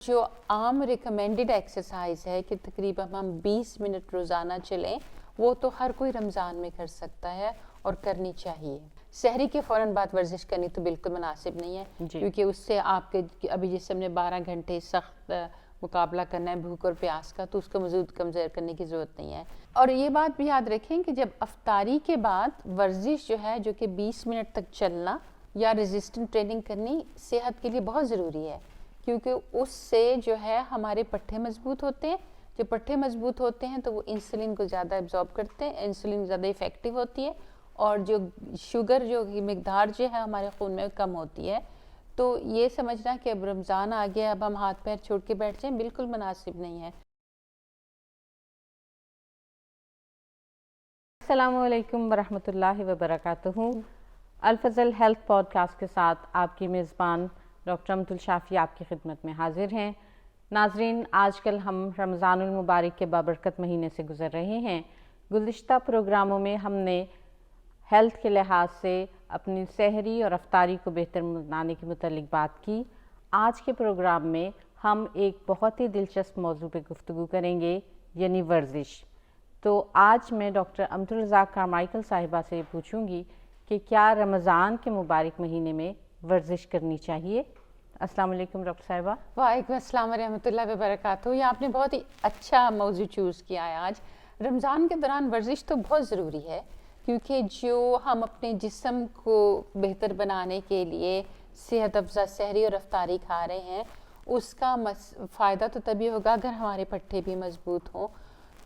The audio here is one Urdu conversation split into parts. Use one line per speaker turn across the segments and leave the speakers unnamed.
جو عام ریکمینڈڈ ایکسرسائز ہے کہ تقریباً ہم 20 منٹ روزانہ چلیں، وہ تو ہر کوئی رمضان میں کر سکتا ہے اور کرنی چاہیے۔ سحری کے فوراً بعد ورزش کرنی تو بالکل مناسب نہیں ہے، کیونکہ اس سے آپ کے ابھی جسم نے 12 گھنٹے سخت مقابلہ کرنا ہے بھوک اور پیاس کا، تو اس کو مزید کمزور کرنے کی ضرورت نہیں ہے۔ اور یہ بات بھی یاد رکھیں کہ جب افطاری کے بعد ورزش جو ہے، جو کہ 20 منٹ تک چلنا یا ریزسٹنٹ ٹریننگ کرنی صحت کے لیے بہت ضروری ہے، کیونکہ اس سے جو ہے ہمارے پٹھے مضبوط ہوتے ہیں۔ جو پٹھے مضبوط ہوتے ہیں تو وہ انسولین کو زیادہ ایبزارب کرتے ہیں، انسولین زیادہ افیکٹو ہوتی ہے، اور جو شوگر جو مقدار جو ہے ہمارے خون میں کم ہوتی ہے۔ تو یہ سمجھنا کہ اب رمضان آ گیا، اب ہم ہاتھ پیر چھوڑ کے بیٹھ جائیں، بالکل مناسب نہیں ہے۔
السلام علیکم ورحمۃ اللہ وبرکاتہ۔ الفضل ہیلتھ پوڈ کاسٹ کے ساتھ آپ کی میزبان ڈاکٹر امت الشافی آپ کی خدمت میں حاضر ہیں۔ ناظرین، آج کل ہم رمضان المبارک کے بابرکت مہینے سے گزر رہے ہیں۔ گزشتہ پروگراموں میں ہم نے ہیلتھ کے لحاظ سے اپنی سحری اور افطاری کو بہتر بنانے کے متعلق بات کی۔ آج کے پروگرام میں ہم ایک بہت ہی دلچسپ موضوع پہ گفتگو کریں گے، یعنی ورزش۔ تو آج میں ڈاکٹر امت الرزاق کارمائیکل صاحبہ سے پوچھوں گی کہ کیا رمضان کے مبارک مہینے میں ورزش کرنی چاہیے؟ السلام علیکم ڈاکٹر صاحبہ۔
وعلیکم السلام ورحمۃ اللہ وبرکاتہ۔ یہ آپ نے بہت ہی اچھا موضوع چوز کیا ہے آج۔ رمضان کے دوران ورزش تو بہت ضروری ہے، کیونکہ جو ہم اپنے جسم کو بہتر بنانے کے لیے صحت افزا سحری اور افطاری کھا رہے ہیں، اس کا فائدہ تو تبھی ہوگا اگر ہمارے پٹھے بھی مضبوط ہوں۔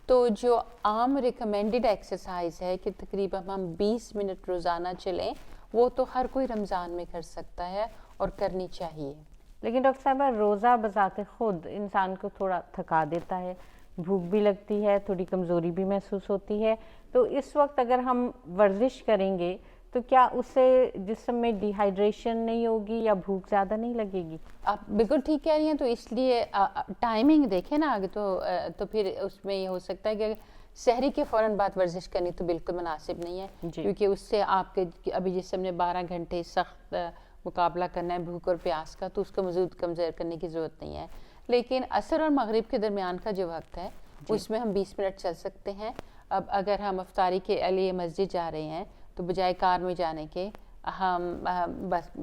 تو جو عام ریکمینڈڈ ایکسرسائز ہے کہ تقریباً ہم 20 منٹ روزانہ چلیں، وہ تو ہر کوئی رمضان میں کر سکتا ہے اور کرنی چاہیے۔
لیکن ڈاکٹر صاحبہ، روزہ بذات خود انسان کو تھوڑا تھکا دیتا ہے، بھوک بھی لگتی ہے، تھوڑی کمزوری بھی محسوس ہوتی ہے، تو اس وقت اگر ہم ورزش کریں گے تو کیا اس سے جسم میں ڈی ہائیڈریشن نہیں ہوگی یا بھوک زیادہ نہیں لگے گی؟
آپ بالکل ٹھیک کہہ رہی ہیں۔ تو اس لیے ٹائمنگ دیکھیں نا آگے، تو پھر اس میں یہ ہو سکتا ہے کہ سحری کے فوراً بعد ورزش کرنی تو بالکل مناسب نہیں ہے، کیونکہ اس سے آپ کے ابھی جسم نے 12 گھنٹے سخت مقابلہ کرنا ہے بھوک اور پیاس کا، تو اس کو مزید کمزور کرنے کی ضرورت نہیں ہے۔ لیکن عصر اور مغرب کے درمیان کا جو وقت ہے، اس میں ہم 20 منٹ چل سکتے ہیں۔ اب اگر ہم افطاری کے لیے مسجد جا رہے ہیں تو بجائے کار میں جانے کے ہم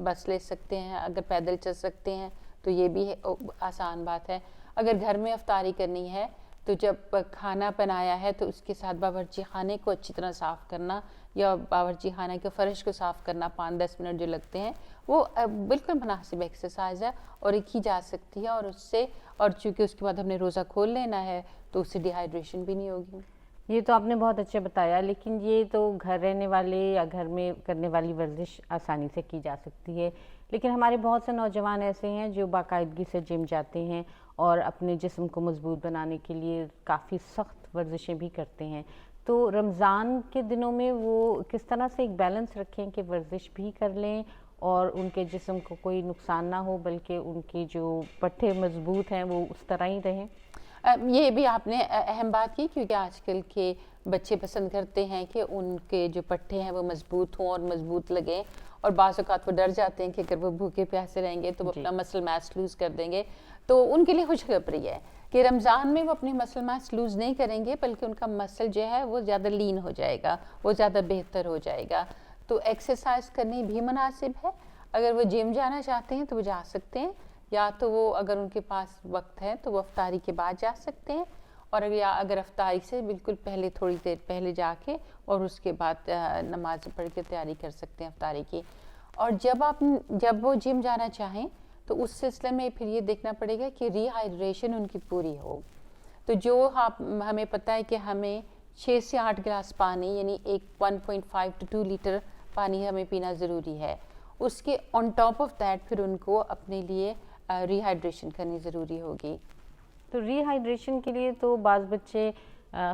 بس لے سکتے ہیں، اگر پیدل چل سکتے ہیں تو یہ بھی آسان بات ہے۔ اگر گھر میں افطاری کرنی ہے تو جب کھانا بنایا ہے تو اس کے ساتھ باورچی خانے کو اچھی طرح صاف کرنا، یا باورچی خانے کے فرش کو صاف کرنا 5-10 منٹ جو لگتے ہیں، وہ بالکل مناسب ایکسرسائز ہے اور کی جا سکتی ہے، اور اس سے، اور چونکہ اس کے بعد ہم نے روزہ کھول لینا ہے تو اس سے ڈی ہائیڈریشن بھی نہیں ہوگی۔
یہ تو آپ نے بہت اچھا بتایا، لیکن یہ تو گھر رہنے والے یا گھر میں کرنے والی ورزش آسانی سے کی جا سکتی ہے، لیکن ہمارے بہت سے نوجوان ایسے ہیں جو باقاعدگی سے جم جاتے ہیں اور اپنے جسم کو مضبوط بنانے کے لیے کافی سخت ورزشیں بھی کرتے ہیں۔ تو رمضان کے دنوں میں وہ کس طرح سے ایک بیلنس رکھیں کہ ورزش بھی کر لیں اور ان کے جسم کو کوئی نقصان نہ ہو، بلکہ ان کی جو پٹھے مضبوط ہیں وہ اس طرح ہی رہیں؟
یہ بھی آپ نے اہم بات کی، کیونکہ آج کل کے بچے پسند کرتے ہیں کہ ان کے جو پٹھے ہیں وہ مضبوط ہوں اور مضبوط لگیں، اور بعض اوقات وہ ڈر جاتے ہیں کہ اگر وہ بھوکے پیاسے رہیں گے تو وہ اپنا مسل میس لوز کر دیں گے۔ تو ان کے لیے خوشخبری ہے کہ رمضان میں وہ اپنی مسل میس لوز نہیں کریں گے، بلکہ ان کا مسل جو ہے وہ زیادہ لین ہو جائے گا، وہ زیادہ بہتر ہو جائے گا۔ تو ایکسرسائز کرنی بھی مناسب ہے۔ اگر وہ جم جانا چاہتے ہیں تو وہ جا سکتے ہیں، یا تو وہ اگر ان کے پاس وقت ہے تو وہ افطاری کے بعد جا سکتے ہیں، اور اگر افطاری سے بالکل پہلے، تھوڑی دیر پہلے جا کے اور اس کے بعد نماز پڑھ کے تیاری کر سکتے ہیں افطاری کی۔ اور جب وہ جم جانا چاہیں تو اس سلسلے میں پھر یہ دیکھنا پڑے گا کہ ری ہائیڈریشن ان کی پوری ہو۔ تو جو ہمیں پتہ ہے کہ ہمیں 6 سے 8 گلاس پانی، یعنی 1.5 to 2 لیٹر پانی ہمیں پینا ضروری ہے۔ اس کے آن ٹاپ آف دیٹ پھر ان کو اپنے لیے ری ہائیڈریشن کرنی ضروری ہوگی۔
تو ری ہائیڈریشن کے لیے تو بعض بچے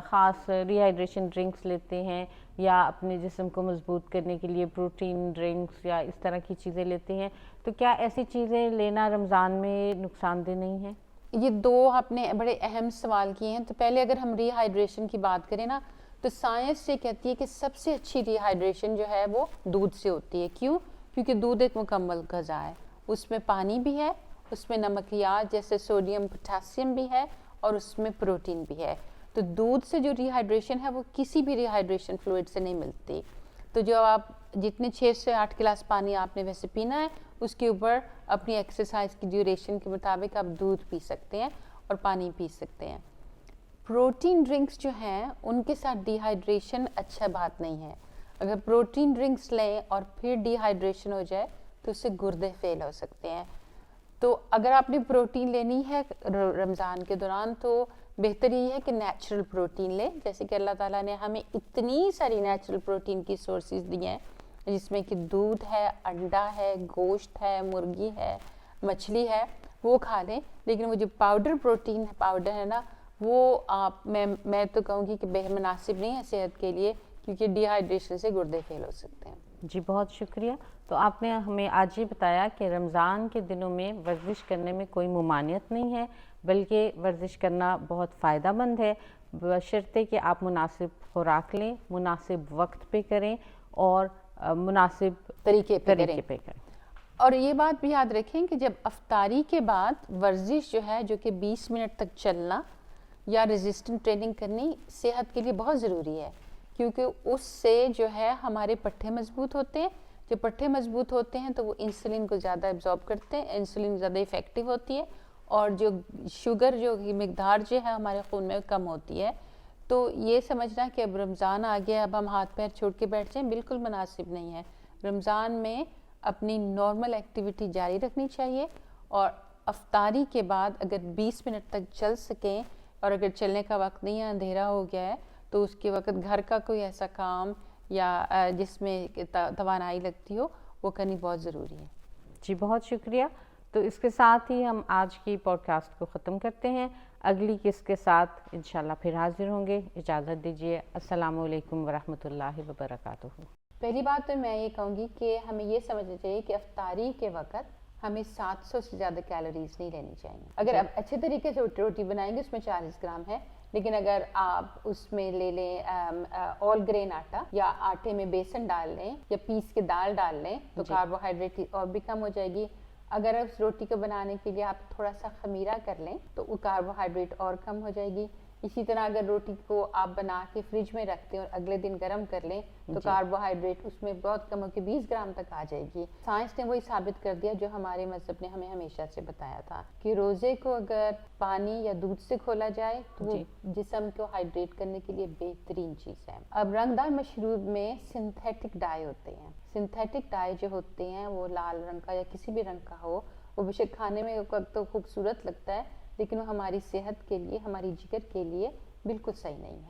خاص ری ہائیڈریشن ڈرنکس لیتے ہیں، یا اپنے جسم کو مضبوط کرنے کے لیے پروٹین ڈرنکس یا اس طرح کی چیزیں لیتے ہیں، تو کیا ایسی چیزیں لینا رمضان میں نقصان دہ نہیں ہے؟
یہ دو آپ نے بڑے اہم سوال کیے ہیں۔ تو پہلے اگر ہم ری ہائیڈریشن کی بات کریں نا، تو سائنس یہ کہتی ہے کہ سب سے اچھی ری ہائیڈریشن جو ہے وہ دودھ سے ہوتی ہے۔ کیوں؟ کیونکہ دودھ ایک مکمل غذا ہے، اس میں پانی بھی ہے اس میں نمکیات جیسے سوڈیم پوٹاسیم بھی ہے اور اس میں پروٹین بھی ہے. تو دودھ سے جو ریہائیڈریشن ہے وہ کسی بھی ریہائیڈریشن فلوئڈ سے نہیں ملتی. تو جو آپ جتنے 6 سے 8 گلاس پانی آپ نے ویسے پینا ہے اس کے اوپر اپنی ایکسرسائز کی ڈیوریشن کے مطابق آپ دودھ پی سکتے ہیں اور پانی پی سکتے ہیں. پروٹین ڈرنکس جو ہیں ان کے ساتھ ڈی ہائیڈریشن اچھا بات نہیں ہے. اگر پروٹین ڈرنکس لیں اور پھر ڈی ہائیڈریشن ہو جائے تو اس سے گردے فیل ہو سکتے ہیں. تو اگر آپ نے پروٹین لینی ہے رمضان کے دوران تو بہتر یہ ہے کہ نیچرل پروٹین لیں، جیسے کہ اللہ تعالیٰ نے ہمیں اتنی ساری نیچرل پروٹین کی سورسز دی ہیں جس میں کہ دودھ ہے، انڈا ہے، گوشت ہے، مرغی ہے، مچھلی ہے، وہ کھا لیں. لیکن وہ جو پاؤڈر پروٹین پاؤڈر ہے نا وہ آپ میں تو کہوں گی کہ بے مناسب نہیں ہے صحت کے لیے، کیونکہ ڈی ہائیڈریشن سے گردے فیل ہو سکتے ہیں.
جی بہت شکریہ. تو آپ نے ہمیں آج یہ بتایا کہ رمضان کے دنوں میں ورزش کرنے میں کوئی ممانعت نہیں ہے، بلکہ ورزش کرنا بہت فائدہ مند ہے، بشرطے کہ آپ مناسب خوراک لیں، مناسب وقت پہ کریں اور مناسب
طریقے پہ
کریں.
اور یہ بات بھی یاد رکھیں کہ جب افطاری کے بعد ورزش جو ہے جو کہ 20 منٹ تک چلنا یا ریزسٹنٹ ٹریننگ کرنی صحت کے لیے بہت ضروری ہے، کیونکہ اس سے جو ہے ہمارے پٹھے مضبوط ہوتے ہیں. جو پٹھے مضبوط ہوتے ہیں تو وہ انسولین کو زیادہ ایبزارب کرتے ہیں، انسولین زیادہ افیکٹو ہوتی ہے اور جو شوگر جو مقدار جو ہے ہمارے خون میں کم ہوتی ہے. تو یہ سمجھنا کہ اب رمضان آ گیا اب ہم ہاتھ پیر چھوڑ کے بیٹھ جائیں بالکل مناسب نہیں ہے. رمضان میں اپنی نارمل ایکٹیویٹی جاری رکھنی چاہیے اور افطاری کے بعد اگر 20 منٹ تک چل سکیں اور اگر چلنے کا وقت نہیں ہے، اندھیرا ہو گیا ہے، تو اس کے وقت گھر کا کوئی ایسا کام یا جس میں توانائی لگتی ہو وہ کرنی بہت ضروری ہے.
جی بہت شکریہ. تو اس کے ساتھ ہی ہم آج کی پوڈ کاسٹ کو ختم کرتے ہیں. اگلی قسط کے ساتھ انشاءاللہ پھر حاضر ہوں گے. اجازت دیجیے. السلام علیکم ورحمۃ اللہ وبرکاتہ.
پہلی بات تو میں یہ کہوں گی کہ ہمیں یہ سمجھنا چاہیے کہ افطاری کے وقت ہمیں 700 سے زیادہ کیلوریز نہیں لینی چاہیے. اگر آپ اچھے طریقے سے روٹی بنائیں گے اس میں 40 گرام ہے، لیکن اگر آپ اس میں لے لیں آل گرین آٹا یا آٹے میں بیسن ڈال لیں یا پیس کے دال ڈال لیں تو کاربوہائیڈریٹ اور بھی کم ہو جائے گی. اگر اس روٹی کو بنانے کے لیے آپ تھوڑا سا خمیرہ کر لیں تو وہ کاربوہائیڈریٹ اور کم ہو جائے گی. اسی طرح اگر روٹی کو آپ بنا کے فریج میں رکھتے ہیں اور اگلے دن گرم کر لیں تو کاربوہائیڈریٹ اس میں بہت کم ہو کے 20 گرام تک آ جائے گی. سائنس نے وہی ثابت کر دیا جو ہمارے مذہب نے ہمیں ہمیشہ سے بتایا تھا کہ روزے کو اگر پانی یا دودھ سے کھولا جائے تو وہ جسم کو ہائیڈریٹ کرنے کے لیے بہترین چیز ہے. اب رنگدار مشروب میں سنتھیٹک ڈائی ہوتے ہیں. سنتھیٹک ڈائی جو ہوتے ہیں وہ لال رنگ کا یا کسی بھی رنگ کا ہو، وہ بے شک کھانے میں تو خوبصورت لگتا ہے لیکن وہ ہماری صحت کے لیے، ہماری جگر کے لیے بالکل صحیح نہیں ہے.